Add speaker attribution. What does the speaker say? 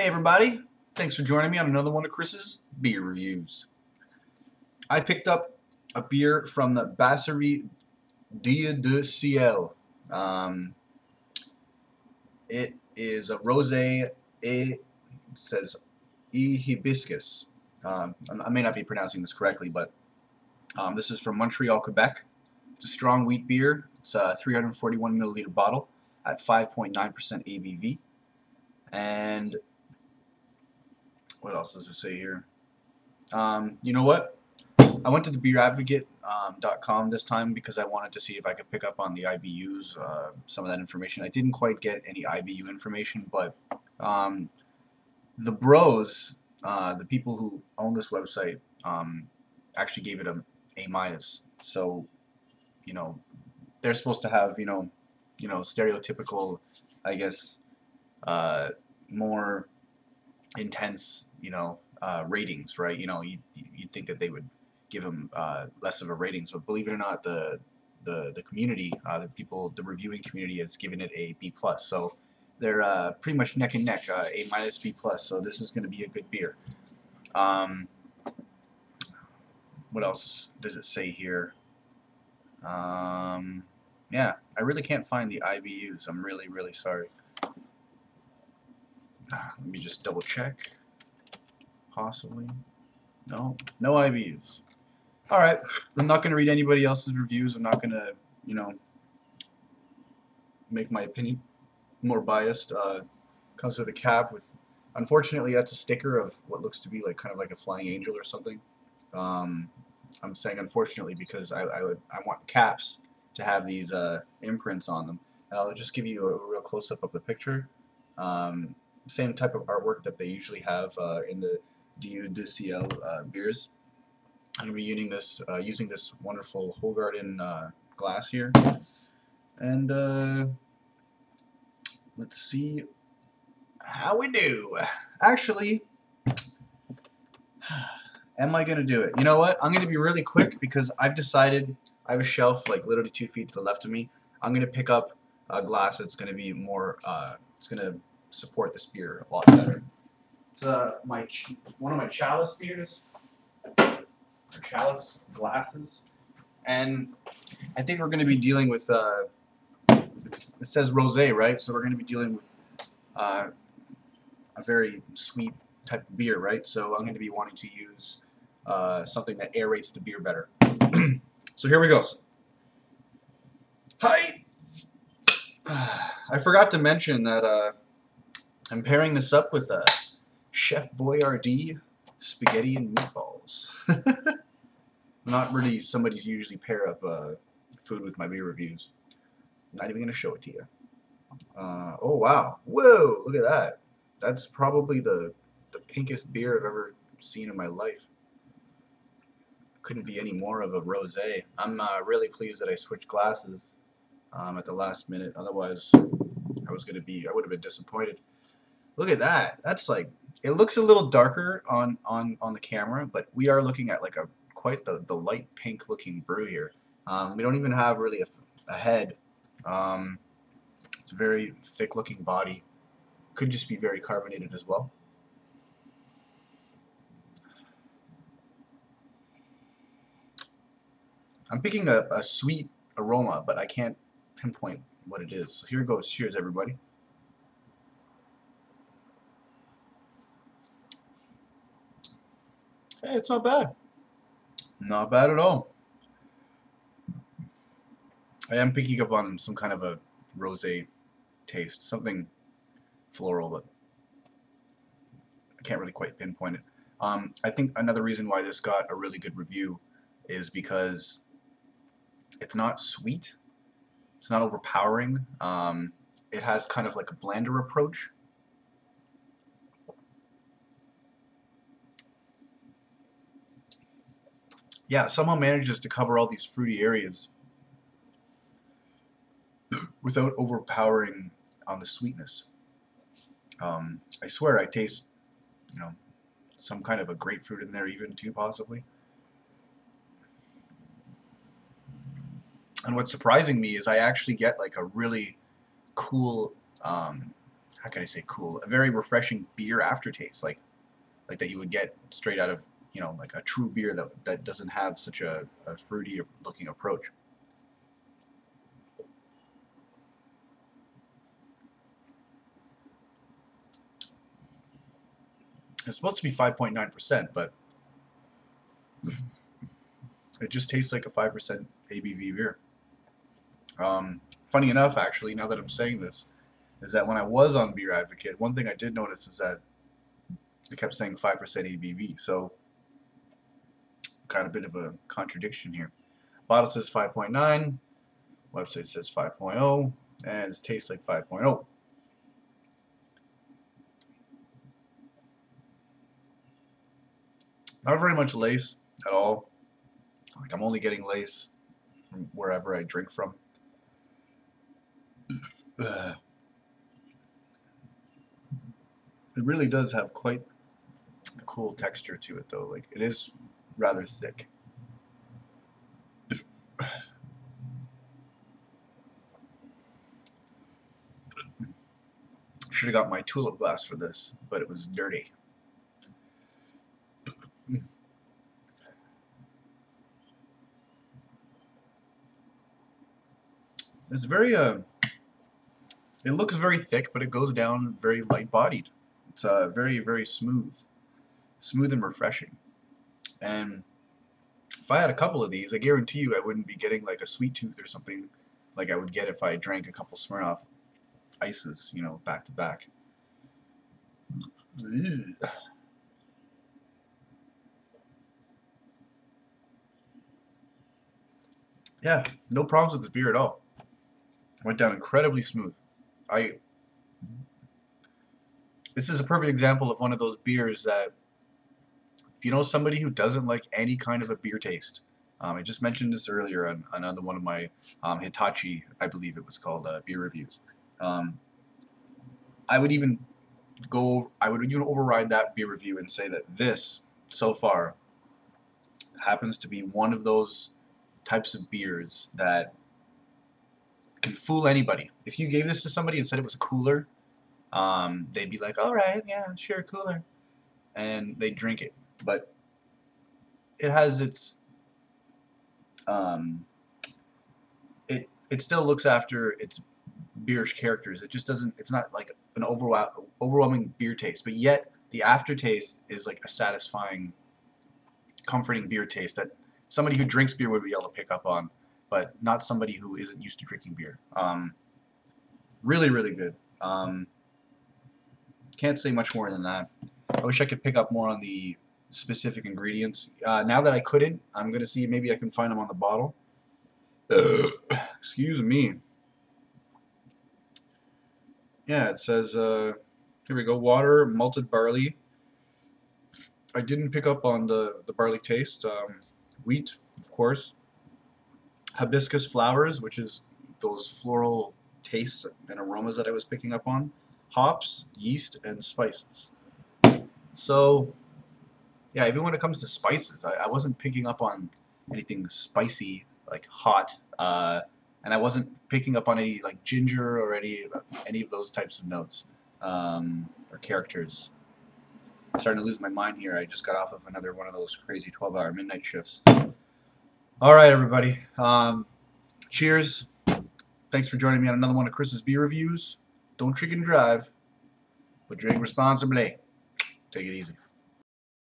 Speaker 1: Hey everybody, thanks for joining me on another one of Chris's beer reviews. I picked up a beer from the Brasserie Dieu Du Ciel. It is a Rosée, it says hibiscus. I may not be pronouncing this correctly, but this is from Montreal, Quebec. It's a strong wheat beer. It's a 341 milliliter bottle at 5.9% ABV. And what else does it say here? You know what? I went to the beeradvocate.com this time because I wanted to see if I could pick up on the IBUs, some of that information. I didn't quite get any IBU information, but the bros, the people who own this website, actually gave it a A-. So, you know, they're supposed to have, stereotypical, I guess, more intense, ratings, right? You'd think that they would give them less of a ratings, but believe it or not, the community, the people, the reviewing community has given it a B+. So they're pretty much neck and neck, A-, B+. So this is going to be a good beer. What else does it say here? Yeah, I really can't find the IBUs. I'm really sorry. Let me just double check. Possibly. No IBUs. Alright, I'm not going to read anybody else's reviews. I'm not going to, make my opinion more biased. Comes with a cap with, unfortunately, that's a sticker of what looks to be like kind of like a flying angel or something. I'm saying unfortunately because I want the caps to have these imprints on them. And I'll just give you a real close-up of the picture. Same type of artwork that they usually have in the Dieu Du Ciel beers. I'm going to be using this wonderful whole garden glass here. And let's see how we do. Actually, am I going to do it? You know what? I'm going to be really quick because I've decided I have a shelf like literally 2 feet to the left of me. I'm going to pick up a glass that's going to be more, it's going to support this beer a lot better. It's one of my chalice beers, or chalice glasses, and I think we're going to be dealing with, it says Rosée, right? So we're going to be dealing with a very sweet type of beer, right? So I'm going to be wanting to use something that aerates the beer better. So here we go. Hi! I forgot to mention that I'm pairing this up with Chef Boyardee spaghetti and meatballs. Not really somebody who usually pair up food with my beer reviews. I'm not even going to show it to you. Oh wow. Whoa, look at that. That's probably the pinkest beer I've ever seen in my life. Couldn't be any more of a rosé. I'm really pleased that I switched glasses at the last minute. Otherwise, I would have been disappointed. Look at that. That's like, it looks a little darker on the camera, but we are looking at like quite the light pink looking brew here. We don't even have really a head. It's a very thick looking body. Could just be very carbonated as well. I'm picking a sweet aroma, but I can't pinpoint what it is. So here goes. Cheers, everybody. Hey, it's not bad. Not bad at all. I am picking up on some kind of a rosé taste, something floral, but I can't really quite pinpoint it. I think another reason why this got a really good review is because it's not sweet, it's not overpowering. It has kind of like a blender approach. Yeah, somehow manages to cover all these fruity areas without overpowering on the sweetness. I swear I taste, some kind of a grapefruit in there even too, possibly. And what's surprising me is I actually get like a really cool how can I say cool? A very refreshing beer aftertaste, like that you would get straight out of, you know, like a true beer that doesn't have such a fruity looking approach. It's supposed to be 5.9%, but it just tastes like a 5% ABV beer. Funny enough, actually, now that I'm saying this, is that when I was on Beer Advocate, one thing I did notice is that it kept saying 5% ABV, so kind of a bit of a contradiction here. Bottle says 5.9, website says 5.0, and it tastes like 5.0. Not very much lace at all. Like, I'm only getting lace from wherever I drink from. It really does have quite a cool texture to it, though. Like, it is rather thick. Should have got my tulip glass for this, but it was dirty. It's very it looks very thick, but it goes down very light-bodied. It's very, very smooth and refreshing. And if I had a couple of these, I guarantee you I wouldn't be getting like a sweet tooth or something like I would get if I drank a couple Smirnoff Ices, you know, back to back. Ugh. Yeah, no problems with this beer at all. Went down incredibly smooth. This is a perfect example of one of those beers that, if you know somebody who doesn't like any kind of a beer taste, I just mentioned this earlier on another one of my Hitachi, I believe it was called, beer reviews. I would even override that beer review and say that this, so far, happens to be one of those types of beers that can fool anybody. If you gave this to somebody and said it was a cooler, they'd be like, all right, yeah, sure, cooler, and they'd drink it. But it has its it still looks after its beerish characters. It just doesn't. It's not like an overwhelming beer taste, but yet the aftertaste is like a satisfying, comforting beer taste that somebody who drinks beer would be able to pick up on, but not somebody who isn't used to drinking beer. Really, really good. Can't say much more than that. I wish I could pick up more on the specific ingredients. Now that I couldn't, I'm going to see maybe I can find them on the bottle. Excuse me. Yeah, it says, here we go, water, malted barley. I didn't pick up on the barley taste. Wheat, of course. Hibiscus flowers, which is those floral tastes and aromas that I was picking up on. Hops, yeast, and spices. So, yeah, even when it comes to spices, I wasn't picking up on anything spicy, like hot, and I wasn't picking up on any like ginger or any of those types of notes or characters. I'm starting to lose my mind here. I just got off of another one of those crazy 12-hour midnight shifts. All right, everybody. Cheers. Thanks for joining me on another one of Chris's beer reviews. Don't drink and drive, but drink responsibly. Take it easy.